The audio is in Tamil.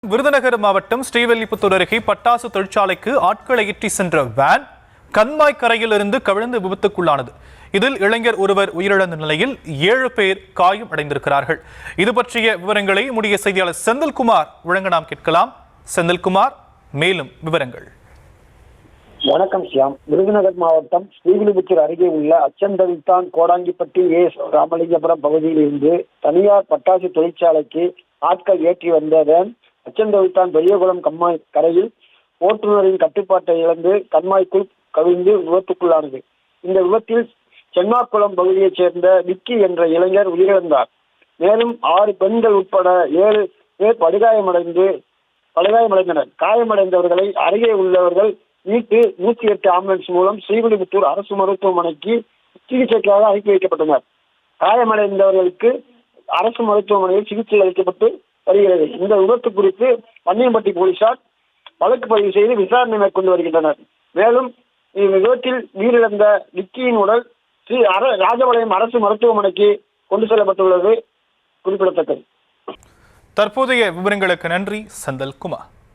விருதுநகர் மாவட்டம் ஸ்ரீவில்லிபுத்தூர் அருகே பட்டாசு தொழிற்சாலைக்கு ஆட்களை ஏற்றி சென்ற வேன் கண்மாய் கரையிலிருந்து கவிழ்ந்து விபத்துக்குள்ளானது. இதில் இளைஞர் ஒருவர் உயிரிழந்த நிலையில் 7 பேர் காயம் அடைந்திருக்கிறார்கள். இது பற்றிய விவரங்களை நம்முடைய செய்தியாளர் செந்தில்குமார் வழங்க நாம் கேட்கலாம். செந்தில்குமார், மேலும் விவரங்கள். வணக்கம் சியாம். விருதுநகர் மாவட்டம் ஸ்ரீவில்லிபுத்தூர் அருகே உள்ள அச்சந்தவித்தான் கோடாங்கிப்பட்டி ராமலிங்கபுரம் பகுதியில் இருந்து தனியார் பட்டாசு தொழிற்சாலைக்கு ஆட்கள் ஏற்றி வந்த வேன் அச்சந்தவித்தான் பெரியகுளம் கண்மாய் கரையில் ஓட்டுநரின் கட்டுப்பாட்டை இழந்து கண்மாய்க்குள் கவிழ்ந்து விபத்துக்குள்ளானது. இந்த விபத்தில் சென்னாக்குளம் பகுதியைச் சேர்ந்த விக்கி என்ற இளைஞர் உயிரிழந்தார். மேலும் 6 பெண்கள் உட்பட 7 பேர் படுகாயமடைந்தனர். காயமடைந்தவர்களை அருகே உள்ளவர்கள் மீட்டு 108 ஆம்புலன்ஸ் மூலம் ஸ்ரீவில்லிபுத்தூர் அரசு மருத்துவமனைக்கு சிகிச்சைக்காக அனுப்பி வைக்கப்பட்டனர். காயமடைந்தவர்களுக்கு அரசு மருத்துவமனையில் சிகிச்சை அளிக்கப்பட்டு வருகிறது. இந்த விபத்து குறித்து பன்னியம்பட்டி போலீசார் வழக்கு பதிவு செய்து விசாரணை மேற்கொண்டு வருகின்றனர். மேலும் இவ்விபத்தில் உயிரிழந்த விக்கியின் உடல் ராஜபாளையம் அரசு மருத்துவமனைக்கு கொண்டு செல்லப்பட்டுள்ளது குறிப்பிடத்தக்கது. தற்போதைய விவரங்களுக்கு நன்றி செந்தில்குமார்.